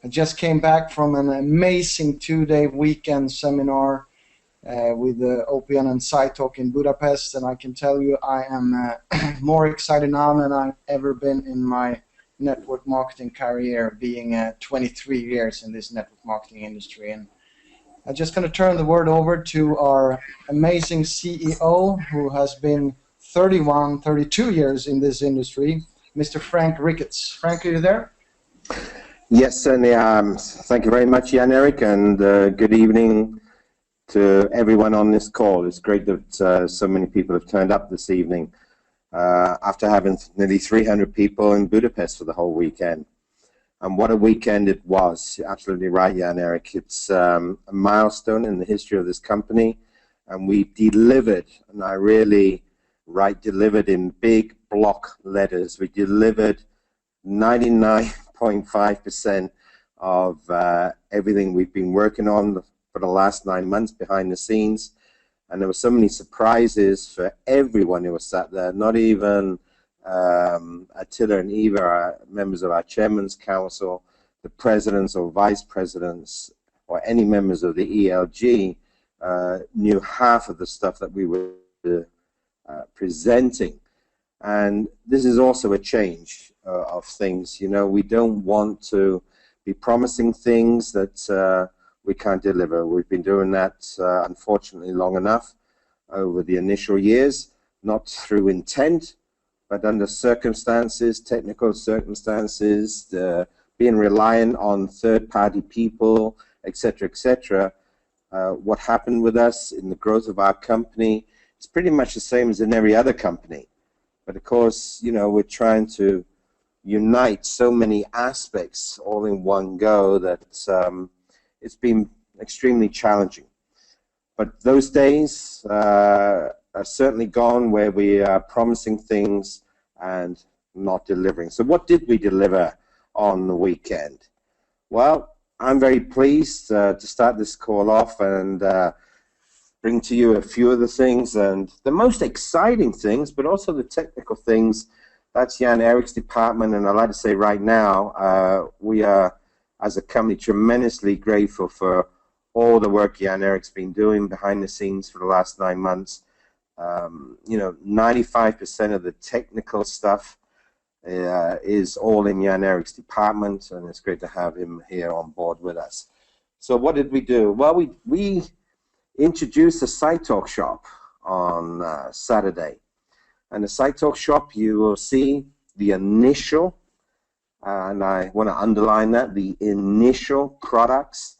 I just came back from an amazing 2-day weekend seminar with the OPN and SciTalk in Budapest, and I can tell you I am more excited now than I've ever been in my network marketing career, being 23 years in this network marketing industry. And I'm just going to turn the word over to our amazing CEO, who has been 32 years in this industry, Mr. Frank Ricketts. Frank, are you there? Yes, certainly. Thank you very much, Jan-Erik, and good evening to everyone on this call. It's great that so many people have turned up this evening after having nearly 300 people in Budapest for the whole weekend. And what a weekend it was. You're absolutely right, Jan-Erik. It's a milestone in the history of this company, and we delivered, and I really write delivered in big block letters. We delivered 99.5% of everything we've been working on for the last 9 months behind the scenes. And there were so many surprises for everyone who was sat there, not even Attila and Eva, members of our Chairman's Council, the presidents or vice presidents, or any members of the ELG knew half of the stuff that we were presenting. And this is also a change of things. You know, we don't want to be promising things that we can't deliver. We've been doing that, unfortunately, long enough over the initial years, not through intent, but under circumstances, technical circumstances, being reliant on third-party people, etc., etc. What happened with us in the growth of our company, it's pretty much the same as in every other company. But of course, you know, we're trying to unite so many aspects all in one go that it's been extremely challenging. But those days are certainly gone, where we are promising things and not delivering. So what did we deliver on the weekend? Well, I'm very pleased to start this call off and bring to you a few of the things, and the most exciting things, but also the technical things. That's Jan-Erik's department, and I'd like to say right now, we are, as a company, tremendously grateful for all the work Jan-Erik's been doing behind the scenes for the last 9 months. You know, 95% of the technical stuff is all in Jan-Erik's department, and it's great to have him here on board with us. So what did we do? Well, we introduced the SciTalk shop on Saturday. And the SciTalk shop, you will see the initial, and I want to underline that, the initial products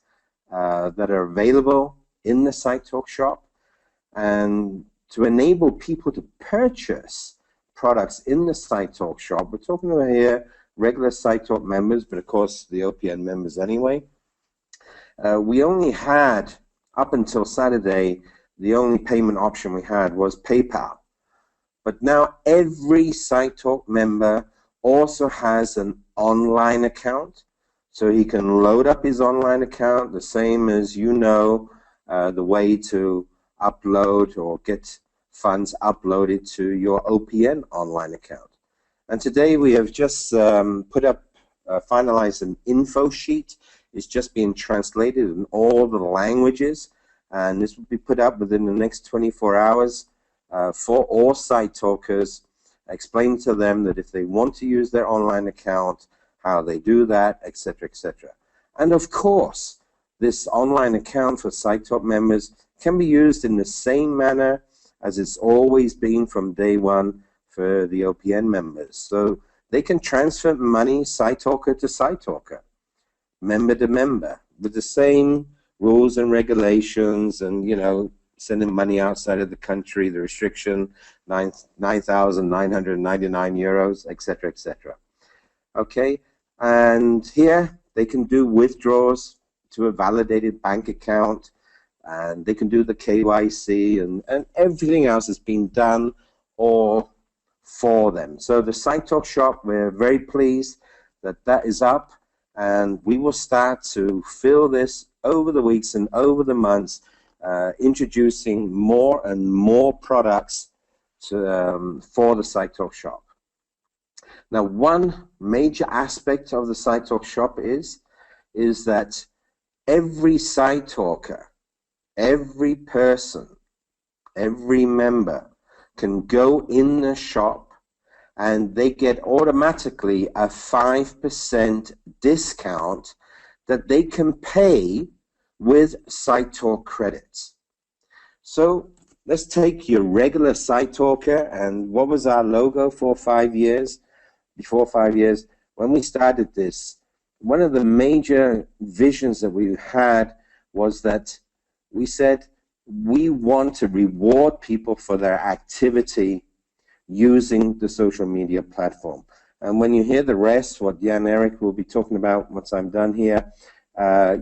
that are available in the SciTalk shop. And to enable people to purchase products in the SciTalk shop, we're talking about here regular SciTalk members, but of course the OPN members anyway. We only had, up until Saturday, the only payment option we had was PayPal. But now every SciTalk member also has an online account, so he can load up his online account, the same as you know the way to upload or get funds uploaded to your OPN online account. And today we have just put up, finalized an info sheet. It's just being translated in all the languages, and this will be put up within the next 24 hours for all SciTalkers, explain to them that if they want to use their online account, how they do that, etc., etc. And of course, this online account for SciTalk members can be used in the same manner as it's always been from day one for the OPN members. So they can transfer money SciTalker to SciTalker, member to member, with the same rules and regulations, and, you know, sending money outside of the country, the restriction, 9,999 euros, etc., etc. Okay, and here they can do withdrawals to a validated bank account, and they can do the KYC, and everything else has been done all for them. So the SciTalk shop, we're very pleased that that is up, and we will start to fill this over the weeks and over the months, introducing more and more products to, for the SciTalk shop. Now, one major aspect of the SciTalk shop is is that every site talker, every person, every member can go in the shop and they get automatically a 5% discount that they can pay with SiteTalk credits. So let's take your regular site talker, and what was our logo for 5 years? Before 5 years, when we started this, one of the major visions that we had was that we said we want to reward people for their activity using the social media platform. And when you hear the rest, what Jan Erik will be talking about once I'm done here,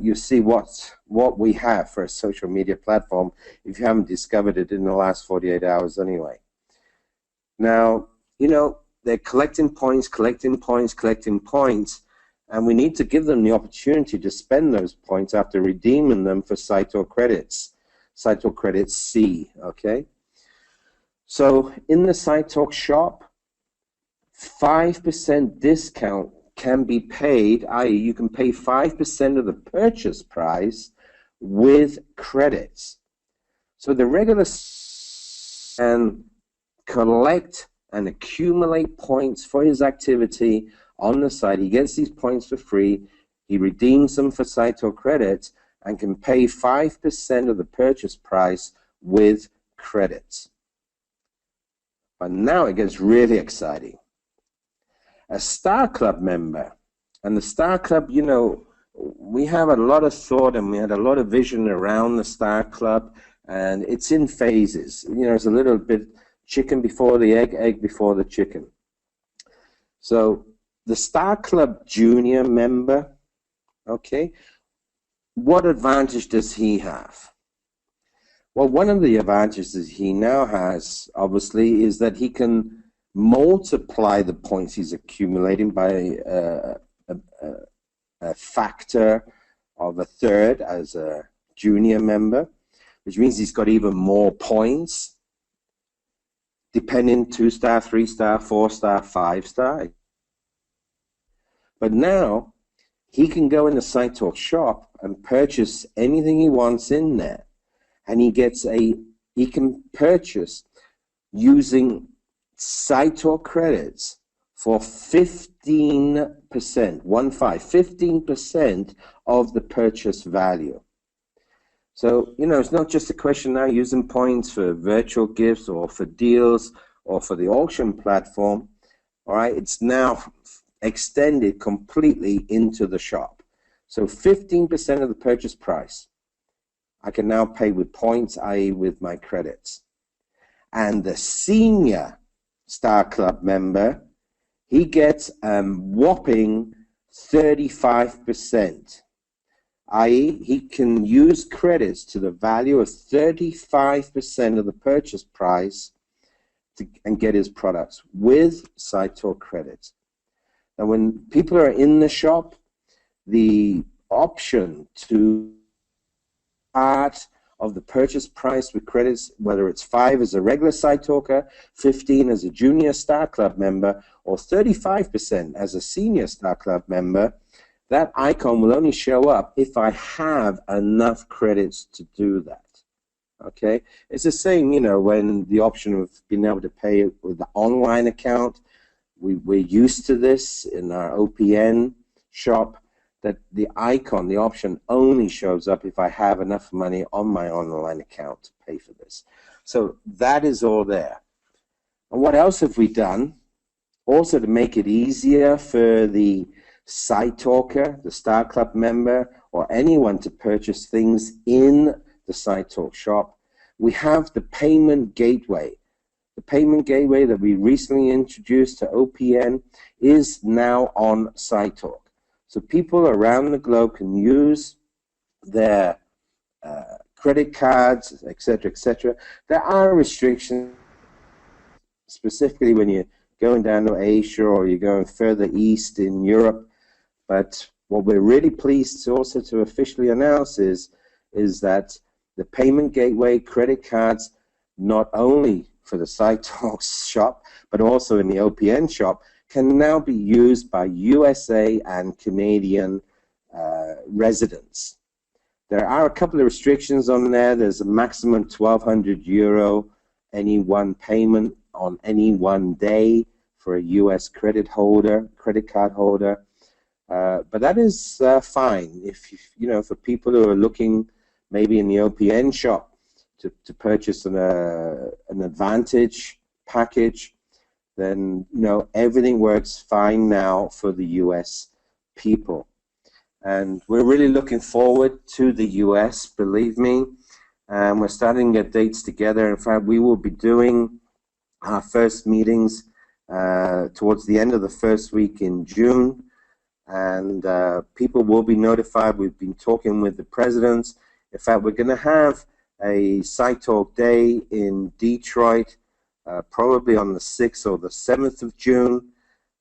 you see what we have for a social media platform if you haven't discovered it in the last 48 hours anyway. Now, you know, they're collecting points, and we need to give them the opportunity to spend those points after redeeming them for SiteTalk credits, SiteTalk credits C, okay? So in the SiteTalk shop, 5% discount can be paid, i.e. you can pay 5% of the purchase price with credits. So the regular can collect and accumulate points for his activity on the site. He gets these points for free, he redeems them for SiteTalk credits, and can pay 5% of the purchase price with credits. But now it gets really exciting. A Star Club member, and the Star Club, you know, we have a lot of thought and we had a lot of vision around the Star Club, and it's in phases. You know, it's a little bit chicken before the egg, egg before the chicken. So the Star Club Junior member, okay, what advantage does he have? Well, one of the advantages he now has, obviously, is that he can multiply the points he's accumulating by a factor of a third as a junior member, which means he's got even more points, depending 2-star, 3-star, 4-star, 5-star. But now he can go in the SiteTalk shop and purchase anything he wants in there, and he can purchase using SiteTalk credits for 15%, 15% of the purchase value. So, you know, it's not just a question now using points for virtual gifts or for deals or for the auction platform. All right, it's now extended completely into the shop. So 15% of the purchase price I can now pay with points, i.e. with my credits. And the senior Star Club member, he gets a whopping 35%, i.e. he can use credits to the value of 35% of the purchase price and get his products with SiteTalk credits. Now when people are in the shop, the option to part of the purchase price with credits, whether it's 5 as a regular site talker, 15 as a junior Star Club member, or 35% as a senior Star Club member, that icon will only show up if I have enough credits to do that. Okay? It's the same, you know, when the option of being able to pay with the online account, we're used to this in our OPN shop, that the icon, the option, only shows up if I have enough money on my online account to pay for this. So that is all there. And what else have we done? Also to make it easier for the site talker, the Star Club member, or anyone to purchase things in the SiteTalk shop, we have the payment gateway. The payment gateway that we recently introduced to OPN is now on SiteTalk. So people around the globe can use their credit cards, etc., etc. There are restrictions, specifically when you're going down to Asia or you're going further east in Europe. But what we're really pleased to also to officially announce is that the payment gateway credit cards, not only for the SiteTalk shop, but also in the OPN shop, can now be used by USA and Canadian residents. There are a couple of restrictions on there. There's a maximum 1,200 euro any one payment on any one day for a U.S. credit card holder. But that is fine if you know, for people who are looking maybe in the OPN shop to purchase an Advantage package, then you know everything works fine now for the U.S. people. And we're really looking forward to the US, believe me. And we're starting to get dates together. In fact, we will be doing our first meetings towards the end of the first week in June. And people will be notified. We've been talking with the presidents. In fact, we're going to have a Site Talk Day in Detroit, probably on the 6th or the 7th of June.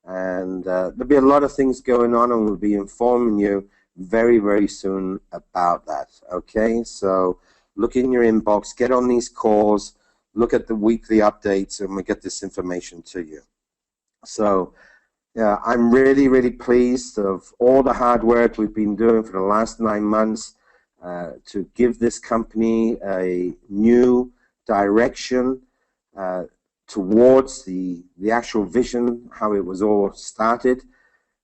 And there'll be a lot of things going on, and we'll be informing you very, very soon about that. Okay, so look in your inbox, get on these calls, look at the weekly updates, and we'll get this information to you. So, yeah, I'm really, really pleased of all the hard work we've been doing for the last 9 months to give this company a new direction towards the actual vision, how it was all started,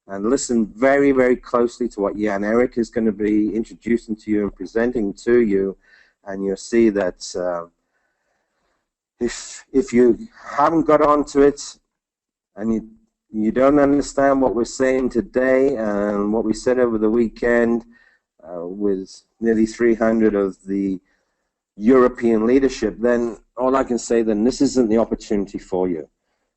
and listen very, very closely to what Jan Erik is going to be introducing to you and presenting to you, and you'll see that if you haven't got onto it and you don't understand what we're saying today and what we said over the weekend with nearly 300 of the European leadership, then all I can say, then this isn't the opportunity for you,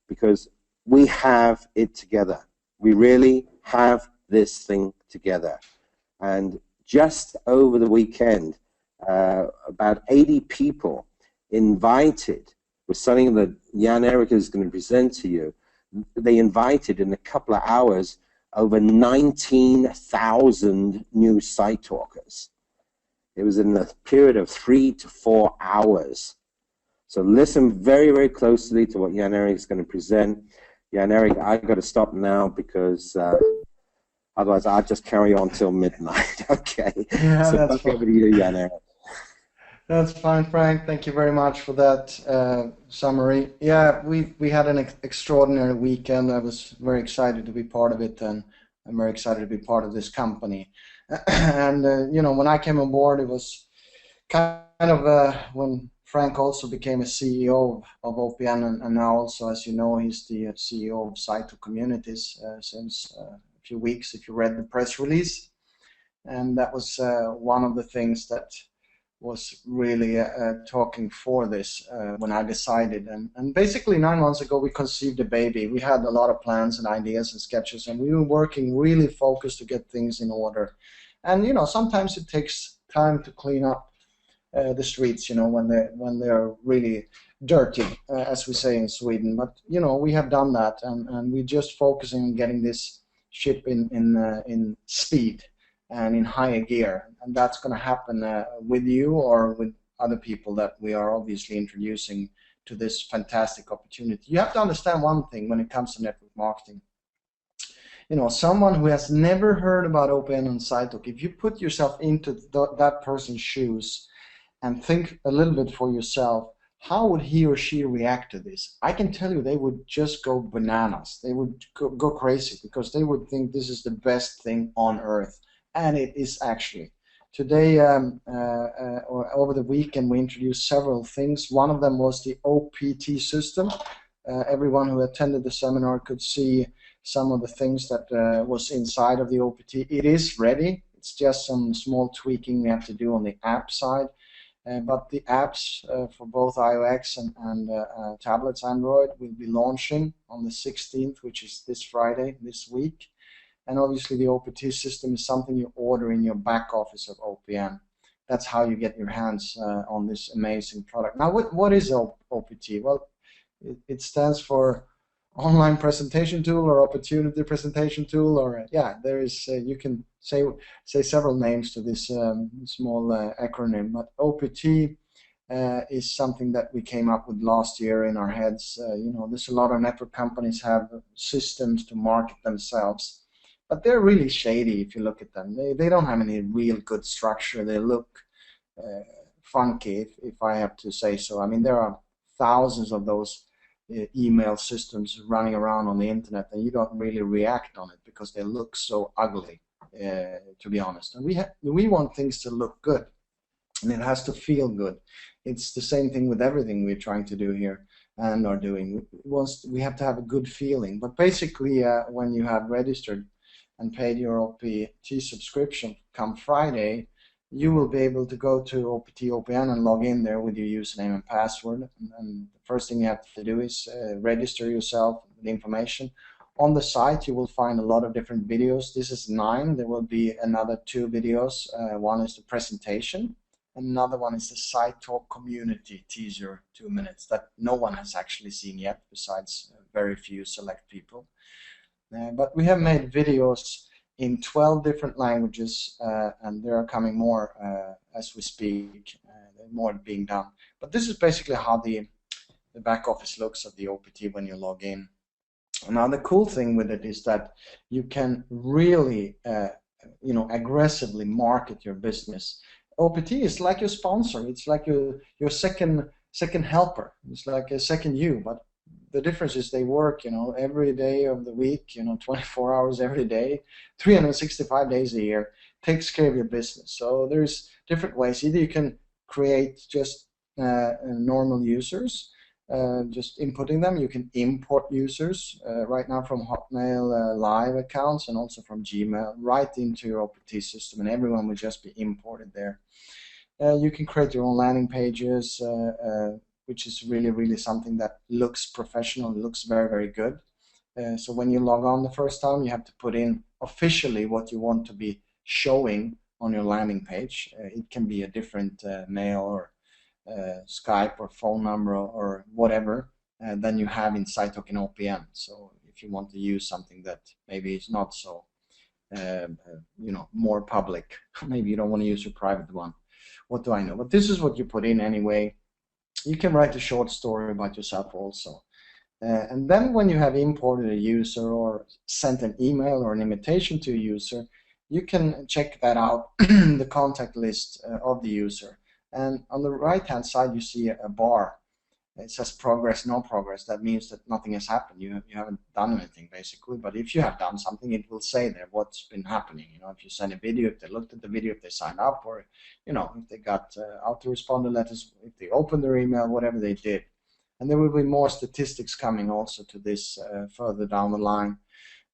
because we have it together. We really have this thing together. And just over the weekend, about 80 people invited, with something that Jan Erik is going to present to you. They invited in a couple of hours over 19,000 new site talkers. It was in a period of 3 to 4 hours. So listen very, very closely to what Jan Erik is going to present. Jan Erik, I've got to stop now because otherwise I'll just carry on till midnight. Okay. Yeah, so that's back fine. over to you, Jan Erik. That's fine, Frank. Thank you very much for that summary. Yeah, we had an extraordinary weekend. I was very excited to be part of it, and I'm very excited to be part of this company. And you know, when I came on board, it was kind of when Frank also became a CEO of OPN, and now also, as you know, he's the CEO of Site Communities since a few weeks, if you read the press release. And that was one of the things that was really talking for this when I decided. And basically 9 months ago, we conceived a baby. We had a lot of plans and ideas and sketches, and we were working really focused to get things in order. And, you know, sometimes it takes time to clean up the streets, you know, when they're really dirty, as we say in Sweden. But, you know, we have done that, and we're just focusing on getting this ship in speed and in higher gear, and that's going to happen with you or with other people that we are obviously introducing to this fantastic opportunity. You have to understand one thing when it comes to network marketing. You know, someone who has never heard about OPN and SiteTalk, if you put yourself into that person's shoes and think a little bit for yourself, how would he or she react to this? I can tell you they would just go bananas. They would go crazy, because they would think this is the best thing on earth. And it is actually. Today, or over the weekend, we introduced several things. One of them was the OPT system. Everyone who attended the seminar could see some of the things that was inside of the OPT. It is ready. It's just some small tweaking we have to do on the app side. But the apps for both iOS and tablets, Android, will be launching on the 16th, which is this Friday, this week. And obviously the OPT system is something you order in your back office of OPN. That's how you get your hands on this amazing product. Now, what is OPT? Well, it stands for Online Presentation Tool or Opportunity Presentation Tool, or yeah, there is you can say several names to this small acronym. But OPT is something that we came up with last year in our heads. You know, there's a lot of network companies have systems to market themselves. but they're really shady if you look at them. They don't have any real good structure. They look funky, if I have to say so. I mean, there are thousands of those email systems running around on the internet, and you don't really react on it because they look so ugly, to be honest. And we want things to look good, and it has to feel good. It's the same thing with everything we're trying to do here and are doing. We have to have a good feeling. But basically, when you have registered and paid your OPT subscription come Friday, you will be able to go to OPT OPN and log in there with your username and password. And the first thing you have to do is register yourself with the information. On the site, you will find a lot of different videos. This is 9. There will be another 2 videos. One is the presentation. Another one is the Site Talk community teaser, 2 minutes, that no one has actually seen yet, besides very few select people. But we have made videos in 12 different languages, and there are coming more as we speak. More being done. But this is basically how the back office looks of the OPT when you log in. Now the cool thing with it is that you can really, aggressively market your business. OPT is like your sponsor. It's like your second helper. It's like a second you. But the difference is they work, every day of the week, 24 hours every day, 365 days a year, takes care of your business. So there's different ways. Either you can create just normal users, just inputting them. You can import users right now from Hotmail Live accounts and also from Gmail right into your OPT system, and everyone will just be imported there. You can create your own landing pages, which is really, really something that looks professional, looks very, very good. So when you log on the first time, you have to put in officially what you want to be showing on your landing page. It can be a different mail or Skype or phone number or whatever than you have in SiteTalk and OPN. So if you want to use something that maybe is not so, more public, maybe you don't want to use your private one. What do I know? But this is what you put in anyway. You can write a short story about yourself also. And then when you have imported a user or sent an email or an invitation to a user, you can check that out, the contact list of the user. And on the right-hand side, you see a bar. It says progress, no progress. That means that nothing has happened. You haven't done anything, basically. But if you have done something, it will say there what's been happening. If you send a video, if they looked at the video, if they signed up, or if they got autoresponder letters, if they opened their email, whatever they did. And there will be more statistics coming also to this further down the line.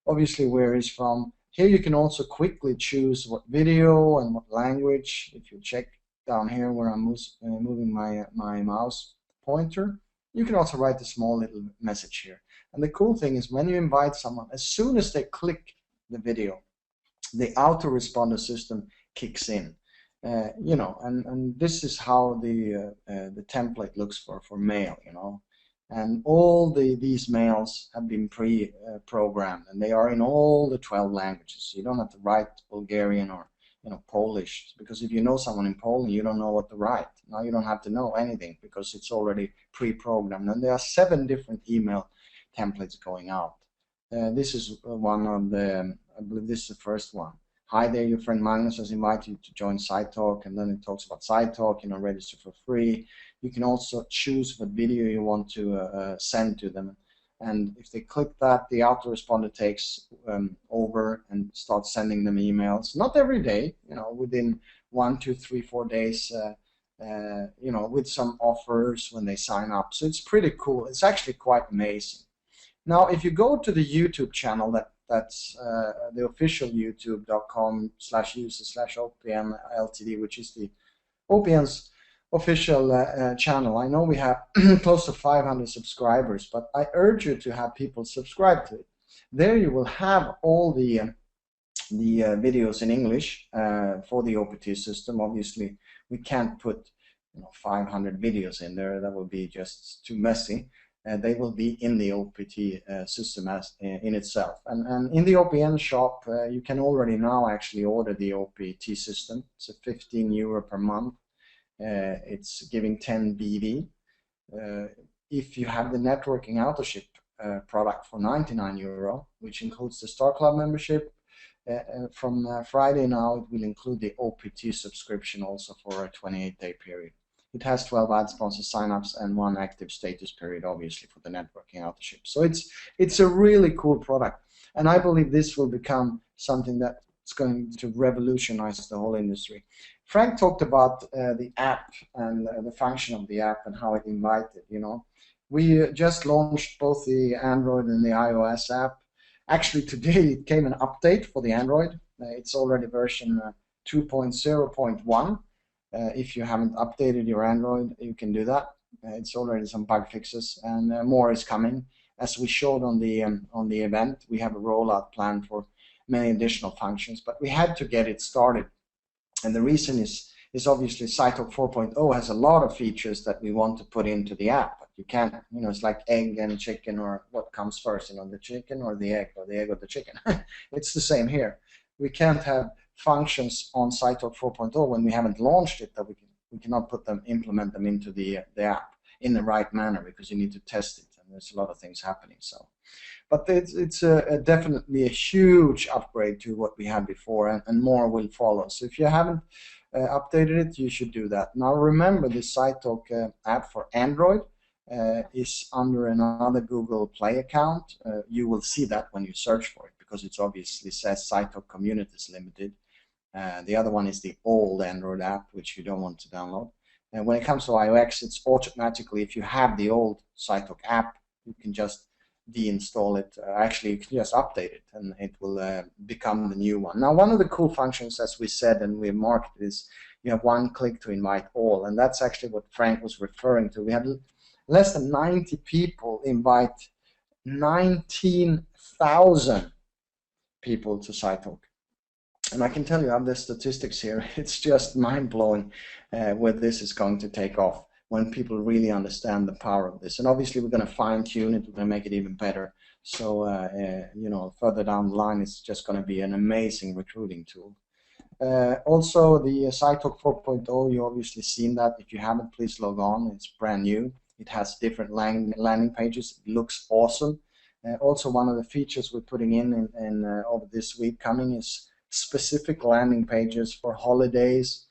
Obviously, where it's from. Here you can also quickly choose what video and what language. If you check down here where I'm moving my mouse pointer, you can also write a small little message here. And the cool thing is when you invite someone, as soon as they click the video, the autoresponder system kicks in. And this is how the template looks for mail, and all these mails have been pre-programmed, and they are in all the 12 languages. So you don't have to write Bulgarian or Polish, because if you know someone in Poland, you don't know what to write. Now you don't have to know anything because it's already pre-programmed. And there are 7 different email templates going out. This is one of the, I believe this is the first one. Hi there, your friend Magnus has invited you to join SiteTalk, and then it talks about SiteTalk, register for free. You can also choose what video you want to send to them. And if they click that, the autoresponder takes over and starts sending them emails. Not every day, within 1, 2, 3, 4 days, with some offers when they sign up. So it's pretty cool. It's actually quite amazing. Now, if you go to the YouTube channel, that's the official youtube.com/user/OPN Ltd, which is the OPN's official channel. I know we have close to 500 subscribers, but I urge you to have people subscribe to it. There you will have all the videos in English for the OPT system. Obviously, we can't put 500 videos in there. That would be just too messy. They will be in the OPT system as in itself. And in the OPN shop, you can already now actually order the OPT system. It's a €15 per month. It's giving 10 BV. If you have the networking autoship product for €99, which includes the Star Club membership, from Friday now, it will include the OPT subscription also for a 28-day period. It has 12 ad sponsor signups and 1 active status period, obviously, for the networking authorship. So it's a really cool product, and I believe this will become something that's going to revolutionize the whole industry. Frank talked about the app and the function of the app and how it invited. We just launched both the Android and the iOS app. Actually, today it came an update for the Android. It's already version 2.0.1. If you haven't updated your Android, you can do that. It's already some bug fixes, and more is coming. As we showed on the event, we have a rollout plan for many additional functions, but we had to get it started. And the reason is obviously SciTalk 4.0 has a lot of features that we want to put into the app. But you can't, it's like egg and chicken, or what comes first, the chicken or the egg or the chicken. It's the same here. We can't have functions on SciTalk 4.0 when we haven't launched it, that we cannot implement them into the app in the right manner, because you need to test it, and there's a lot of things happening. So, but it's definitely a huge upgrade to what we had before, and more will follow. So if you haven't updated it, you should do that. Now remember, the SciTalk app for Android is under another Google Play account. You will see that when you search for it, because it obviously says SciTalk Communities Limited. The other one is the old Android app, which you don't want to download. And when it comes to iOS, it's automatically, if you have the old SciTalk app, you can just deinstall it. Actually, you can just update it, and it will become the new one. Now, one of the cool functions, as we said and we marketed, is you have one click to invite all, and that's actually what Frank was referring to. We had less than 90 people invite 19,000 people to SciTalk. And I can tell you, I have the statistics here. It's just mind-blowing where this is going to take off when people really understand the power of this. And obviously, we're going to fine-tune it. We're going to make it even better. So, further down the line, it's just going to be an amazing recruiting tool. Also, the SciTalk 4.0, you obviously seen that. If you haven't, please log on. It's brand new. It has different landing pages. It looks awesome. Also, one of the features we're putting in over this week coming is specific landing pages for holidays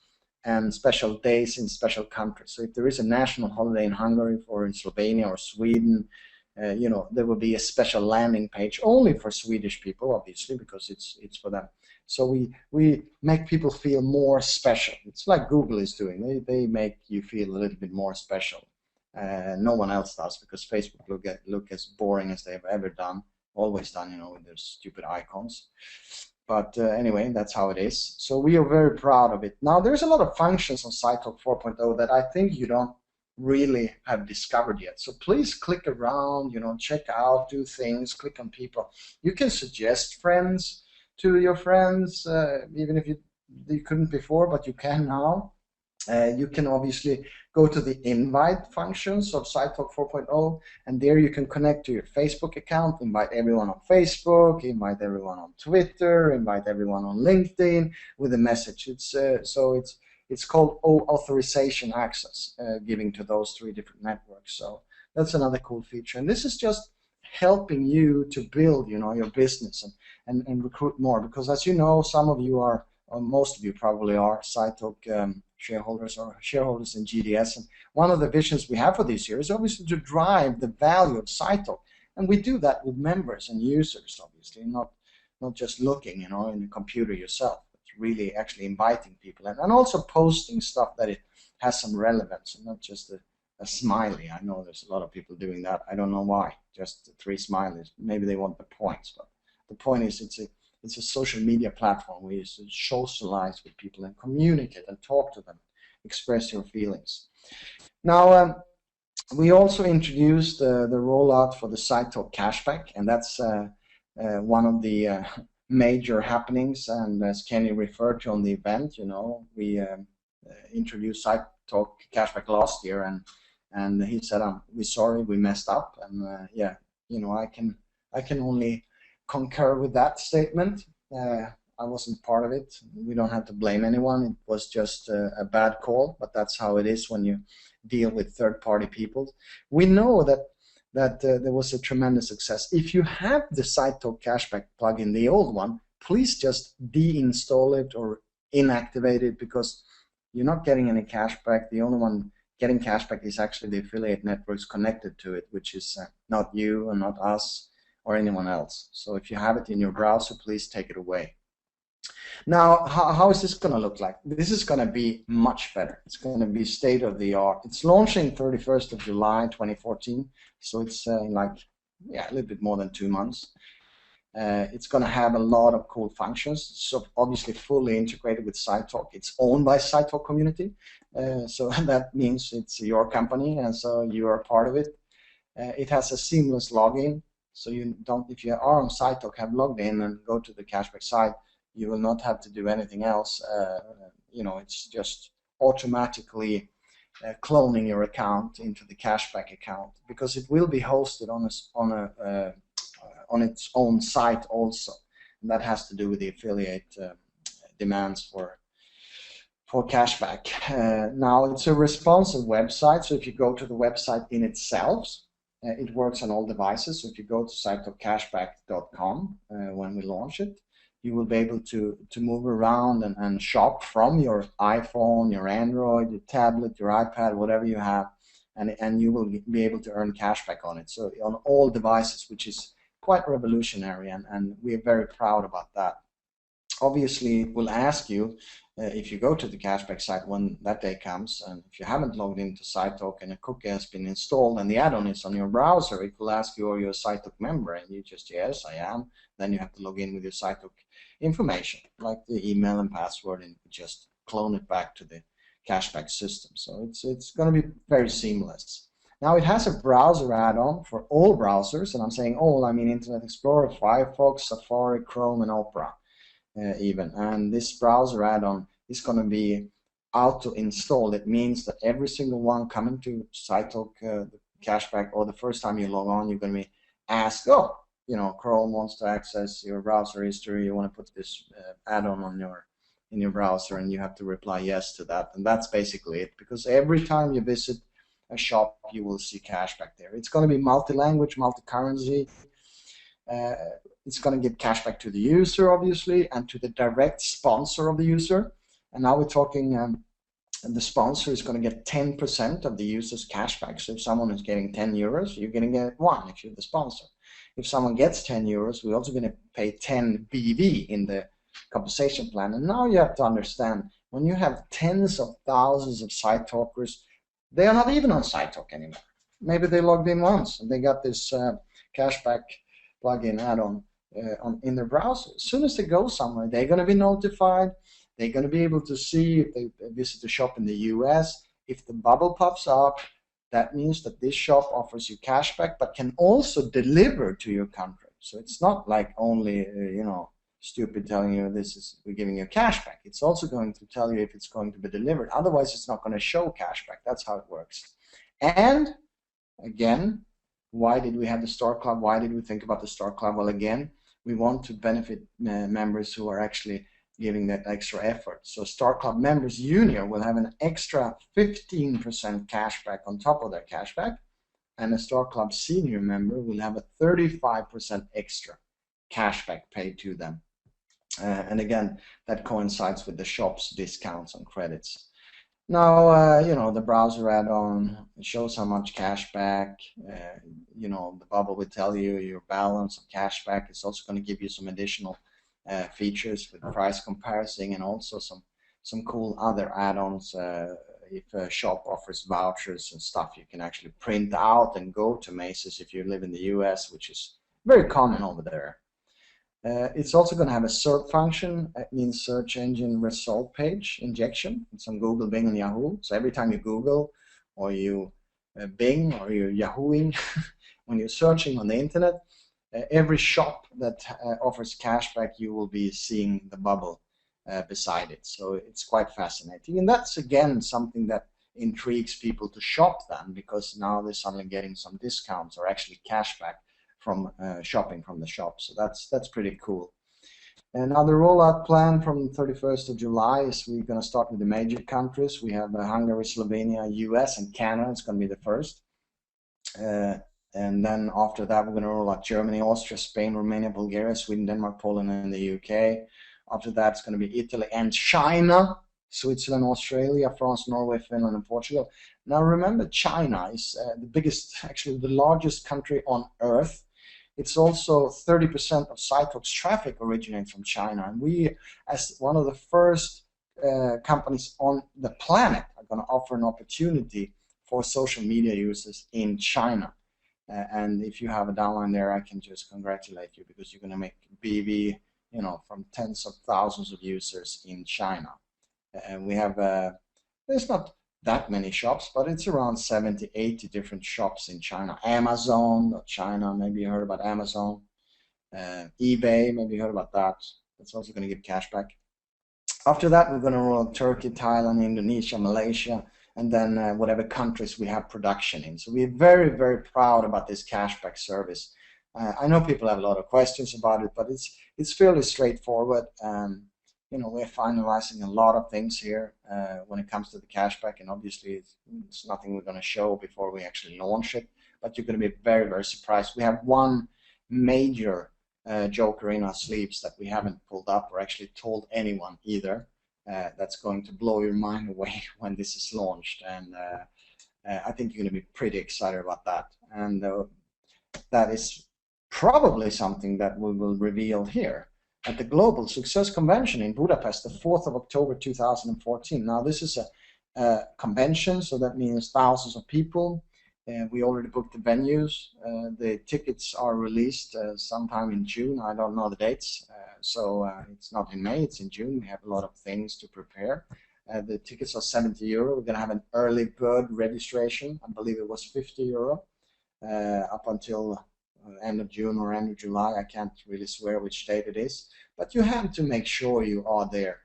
and special days in special countries. So if there is a national holiday in Hungary or in Slovenia or Sweden, there will be a special landing page only for Swedish people, obviously, because it's for them. So we make people feel more special. It's like Google is doing. They make you feel a little bit more special. No one else does, because Facebook look as boring as they've ever done, always done, with their stupid icons. But anyway, that's how it is. So we are very proud of it. Now, there's a lot of functions on SciTalk 4.0 that I think you don't really have discovered yet. So please click around, check out, do things, click on people. You can suggest friends to your friends, even if you couldn't before, but you can now. You can obviously go to the invite functions of SciTalk 4.0, and there you can connect to your Facebook account, invite everyone on Facebook, invite everyone on Twitter, invite everyone on LinkedIn with a message. It's called authorization access, giving to those 3 different networks. So that's another cool feature, and this is just helping you to build, your business and recruit more, because as you know, some of you are, or most of you probably are, SciTalk shareholders or shareholders in GDS. And one of the visions we have for this year is obviously to drive the value of SciTalk. And we do that with members and users, obviously, not just looking, in the computer yourself, but really actually inviting people and also posting stuff that it has some relevance and not just a smiley. I know there's a lot of people doing that. I don't know why, just 3 smileys. Maybe they want the points, but the point is it's a social media platform where you socialize with people and communicate and talk to them, express your feelings. Now, we also introduced the rollout for the SciTalk cashback, and that's one of the major happenings. And as Kenny referred to on the event, we introduced SciTalk cashback last year, and he said, "We're sorry, we messed up." And I can only concur with that statement. I wasn't part of it. We don't have to blame anyone. It was just a bad call, but that's how it is when you deal with third-party people. We know that there was a tremendous success. If you have the SciTalk cashback plugin, the old one, please just deinstall it or inactivate it, because you're not getting any cashback. The only one getting cashback is actually the affiliate networks connected to it, which is not you and not us or anyone else. So if you have it in your browser, please take it away. Now, how is this going to look like? This is going to be much better. It's going to be state of the art. It's launching 31st of July 2014, so it's like a little bit more than 2 months. It's going to have a lot of cool functions. So obviously fully integrated with SciTalk. It's owned by SciTalk community, so that means it's your company, and so you are part of it. It has a seamless login, so you don't, if you are on SciTalk, have logged in and go to the cashback site, you will not have to do anything else. It's just automatically cloning your account into the cashback account, because it will be hosted on its own site also. And that has to do with the affiliate demands for cashback. Now, it's a responsive website, so if you go to the website in itself, it works on all devices. So if you go to scitalkcashback.com when we launch it, you will be able to move around and shop from your iPhone, your Android, your tablet, your iPad, whatever you have, and you will be able to earn cashback on it. So on all devices, which is quite revolutionary, and we're very proud about that. Obviously, it will ask you if you go to the cashback site when that day comes, and if you haven't logged into SciTalk and a cookie has been installed and the add-on is on your browser, it will ask you, are you a SciTalk member? And you just, yes, I am. Then you have to log in with your SciTalk information, like the email and password, and just clone it back to the cashback system. So it's going to be very seamless. Now, it has a browser add-on for all browsers, and I'm saying all, I mean Internet Explorer, Firefox, Safari, Chrome, and Opera even. And this browser add-on is going to be auto-installed. It means that every single one coming to SciTalk cashback, or the first time you log on, you're going to be asked, Chrome wants to access your browser history. You want to put this add-on in your browser, and you have to reply yes to that. And that's basically it, because every time you visit a shop, you will see cashback there. It's going to be multi-language, multi-currency. It's going to give cashback to the user, obviously, and to the direct sponsor of the user. And now we're talking, the sponsor is going to get 10% of the user's cashback. So if someone is getting 10 euros, you're going to get 1 if you're the sponsor. If someone gets 10 euros, we're also going to pay 10 BV in the compensation plan. And now you have to understand, when you have tens of thousands of SciTalkers, they are not even on SciTalk anymore. Maybe they logged in once and they got this cashback plugin add-on in their browser. As soon as they go somewhere, they're going to be notified. They're going to be able to see if they visit a shop in the US. If the bubble pops up, that means that this shop offers you cashback, but can also deliver to your country. So it's not like only, stupid telling you we're giving you cashback. It's also going to tell you if it's going to be delivered. Otherwise, it's not going to show cashback. That's how it works. And again, why did we have the Star Club? Why did we think about the Star Club? Well, again, we want to benefit members who are actually giving that extra effort. So Star Club members Junior will have an extra 15% cashback on top of their cashback, and a Star Club Senior member will have a 35% extra cashback paid to them. And again, that coincides with the shop's discounts on credits. Now, the browser add-on shows how much cashback. The bubble will tell you your balance of cashback. It's also going to give you some additional features with price comparison, and also some cool other add-ons. If a shop offers vouchers and stuff, you can actually print out and go to Macy's if you live in the US, which is very common over there. It's also going to have a SERP function. It means search engine result page injection. It's on Google, Bing, and Yahoo. So every time you Google or you Bing or you're Yahooing, when you're searching on the internet, every shop that offers cashback, you will be seeing the bubble beside it. So it's quite fascinating. And that's, again, something that intrigues people to shop then, because now they're suddenly getting some discounts or actually cashback from shopping from the shop. So that's pretty cool. And now the rollout plan from 31st of July is we're going to start with the major countries. We have Hungary, Slovenia, US, and Canada. It's going to be the first. And then after that, we're going to roll out Germany, Austria, Spain, Romania, Bulgaria, Sweden, Denmark, Poland, and the UK. After that, it's going to be Italy and China, Switzerland, Australia, France, Norway, Finland, and Portugal. Now, remember, China is the biggest, actually the largest country on Earth. It's also 30% of SciTalk's traffic originates from China. And we, as one of the first companies on the planet, are going to offer an opportunity for social media users in China. And if you have a downline there, I can just congratulate you, because you're going to make BV, from tens of thousands of users in China. And we have, there's not that many shops, but it's around 70, 80 different shops in China. Amazon, China, maybe you heard about Amazon. eBay, maybe you heard about that. That's also going to give cash back. After that, we're going to roll out Turkey, Thailand, Indonesia, Malaysia, and then whatever countries we have production in. So we're very, very proud about this cashback service. I know people have a lot of questions about it, but it's fairly straightforward. We're finalizing a lot of things here when it comes to the cashback, and obviously it's nothing we're going to show before we actually launch it, but you're going to be very, very surprised. We have one major joker in our sleeves that we haven't pulled up or actually told anyone either. That's going to blow your mind away when this is launched, and I think you're going to be pretty excited about that. And that is probably something that we will reveal here at the Global Success Convention in Budapest, the 4th of October 2014. Now, this is a convention, so that means thousands of people. We already booked the venues. The tickets are released sometime in June. I don't know the dates, so it's not in May, it's in June. We have a lot of things to prepare. The tickets are 70 euro. We're going to have an early bird registration. I believe it was 50 euro up until end of June or end of July. I can't really swear which date it is, but you have to make sure you are there.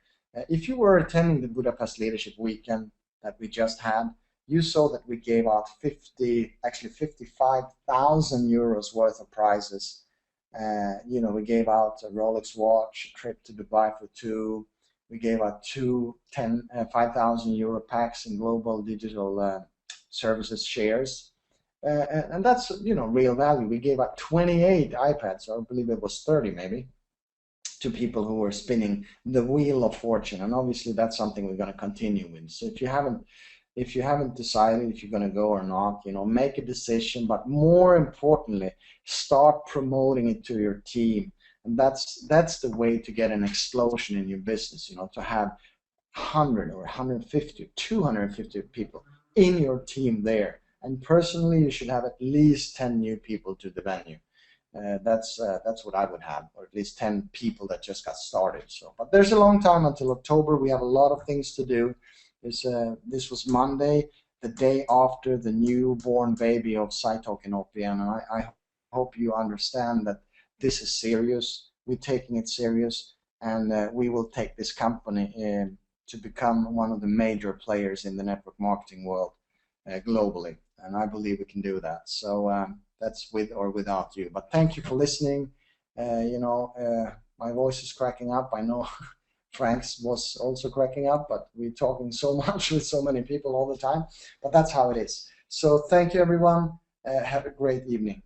If you were attending the Budapest Leadership Weekend that we just had, you saw that we gave out 55,000 euros worth of prizes. We gave out a Rolex watch, a trip to Dubai for two. We gave out 5,000 euro packs in global digital services shares. And that's, real value. We gave out 28 iPads, or I believe it was 30 maybe, to people who were spinning the wheel of fortune. And obviously that's something we're going to continue with. So if you haven't decided if you're going to go or not, make a decision, but more importantly, start promoting it to your team. And that's the way to get an explosion in your business, to have 100 or 150 or 250 people in your team there. And personally, you should have at least 10 new people to the venue. That's what I would have, or at least 10 people that just got started. So, but there's a long time until October. We have a lot of things to do. This was Monday, the day after the newborn baby of SciTalk and OPN, and I hope you understand that this is serious. We're taking it serious, and we will take this company to become one of the major players in the network marketing world globally, and I believe we can do that. So that's with or without you. But thank you for listening. My voice is cracking up. I know Frank's was also cracking up, but we're talking so much with so many people all the time. But that's how it is. So thank you, everyone. Have a great evening.